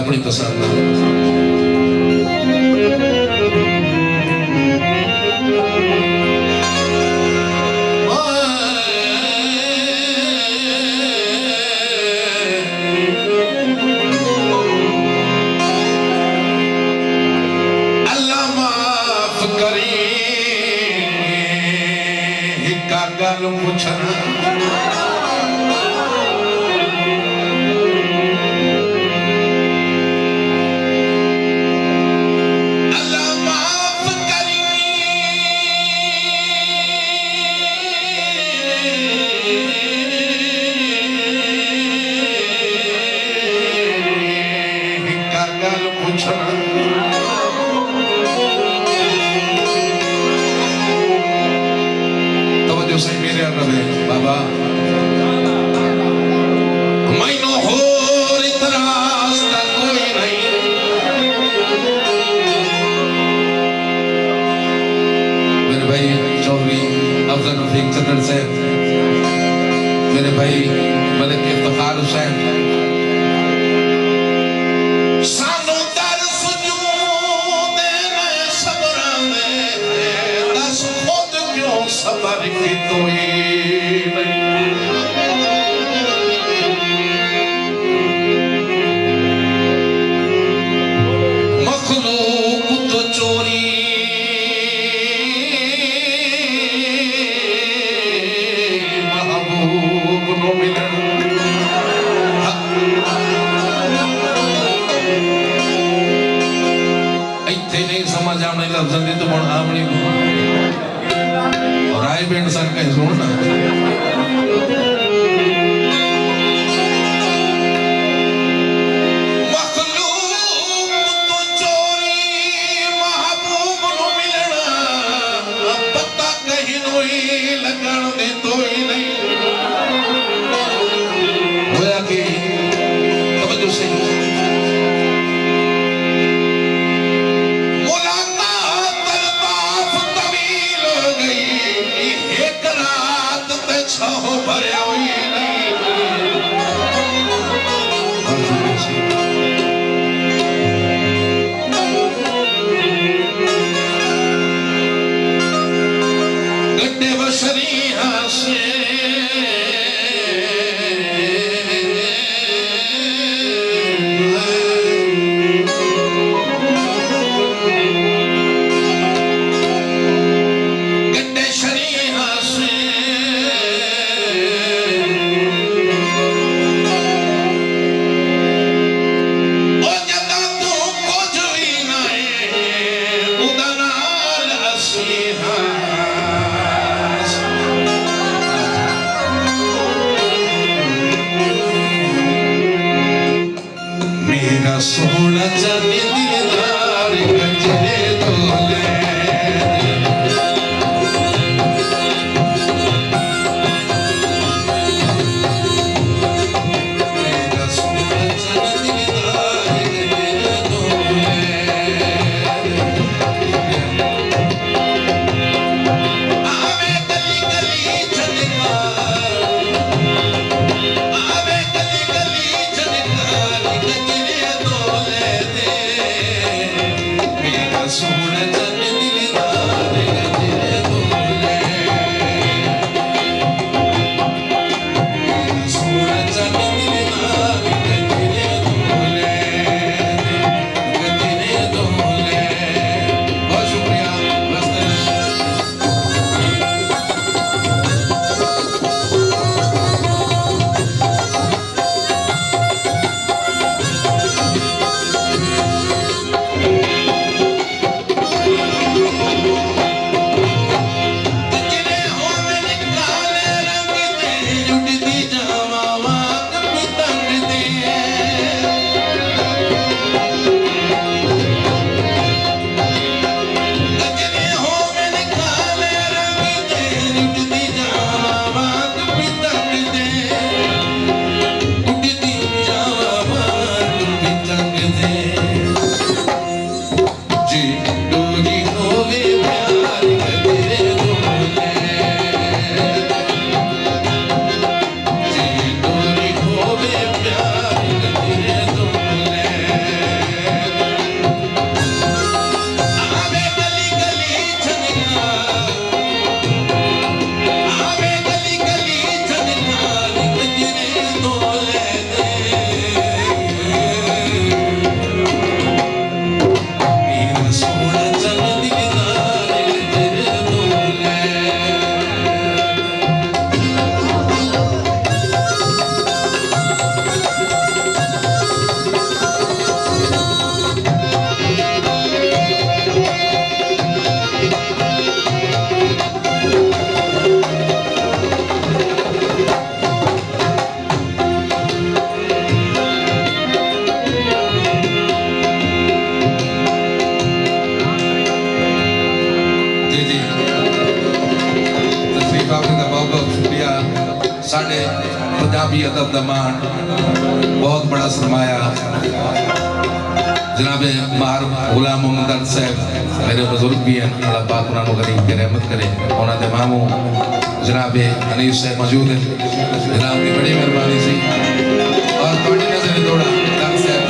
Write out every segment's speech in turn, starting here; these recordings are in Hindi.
अपनी पसंद अल्लाह माफ करी हिका गल पुछना बाबा मैनू होर इतराज दा कोई नहीं मेरे भाई चौधरी अफजल रफीक चंदन साहब, मेरे भाई मलिक इफ्तिखार हुसैन, सानू दर्स जूं देने सबरां दे दस खुद क्यों सबर की तोई तो आमनी और आई बैंड सन कहीं सुनना सोना चने दिलदार गजरे दोले मेरा सोना चने दिलदार गजरे दोले आवे गली गली झनकार आवे गली गली झनकार गजरे दोले दे पंजाबी अदब दमान बहुत बड़ा सरमाया जनाब मार गुलाम मोहम्मद साहब मेरे बुजुर्ग भी हैं, अल्लाह पाक उन्होंने गरीब की रहमत करे। उन्होंने मामू जनाब अनीस साहब मौजूद है, जनाब की बड़ी मेहरबानी सी और थोड़ी नजर थोड़ा डॉक्टर साहब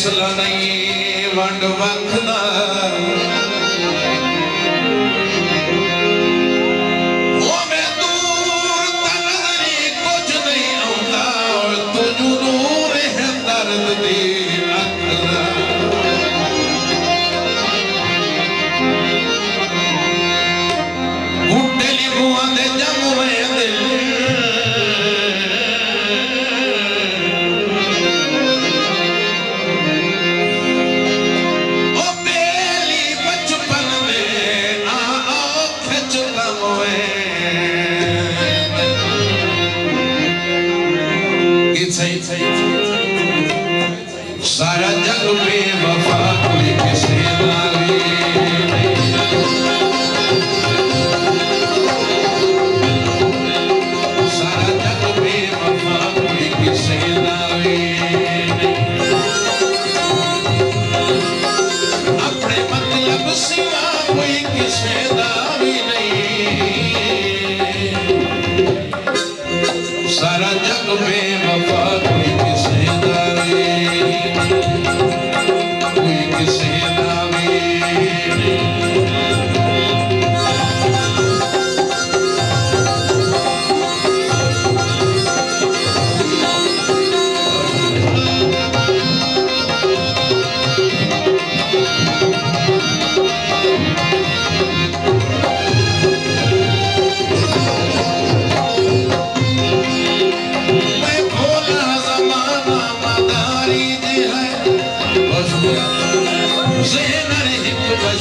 फैसला नहीं वंड वखदा वो मैं दूर तनहरी कुछ नहीं आउंदा तुझू दूर है दर्द दी अखदा गुड्डे लिखुआ दे जमुए दिल सारा जग बेवफा कोई किसे दावे सारा जग बेवफा कोई किसे दावे अपने मतलब सिवा कोई किसे दावी नहीं सारा जग बेवफा कोई किसे दावे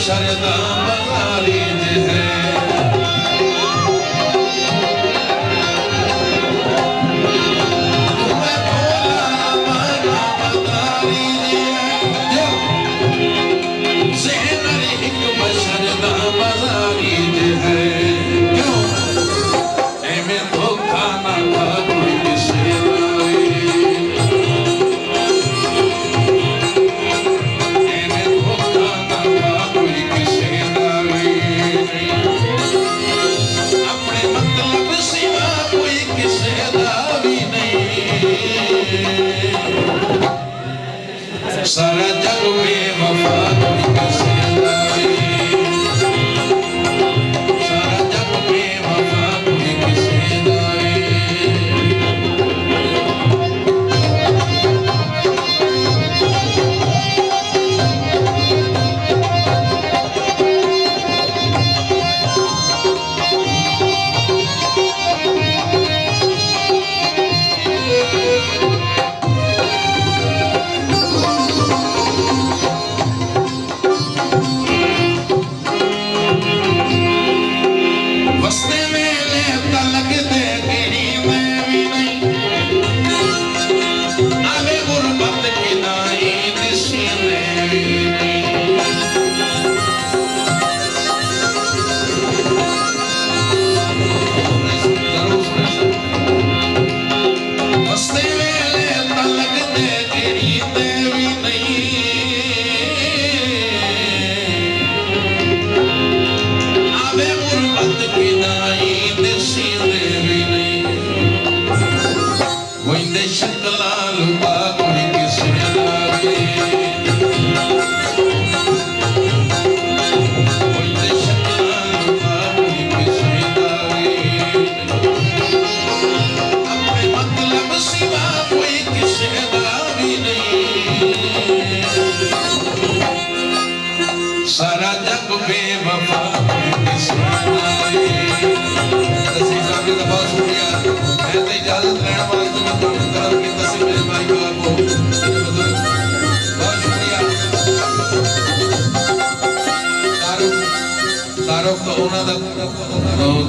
शरदा मदारी है मैं भोला माना मदारी जो ज़हन एक शरदा मदारी है क्यों एमें धोखा ना था कोई किसे सारा जग बेवफा कोई किसे दावे सारा जग बेवफा कोई किसे दावे सारा जग बेवफा किसे दावे तसी साहब जी का बहुत शुक्रिया मैं तो इजाजत लेने वास्ते मैं तुहानू तरफ की तसी मेरे भाई बाप को बहुत शुक्रिया तारुफ तो उन्हां दा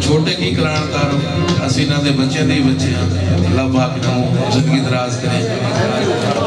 छोटे की कराण तारुफ असीं इन्हां दे बच्चों दे बच्चे हां अल्लाह पाक नूं जिंदगी दराज करे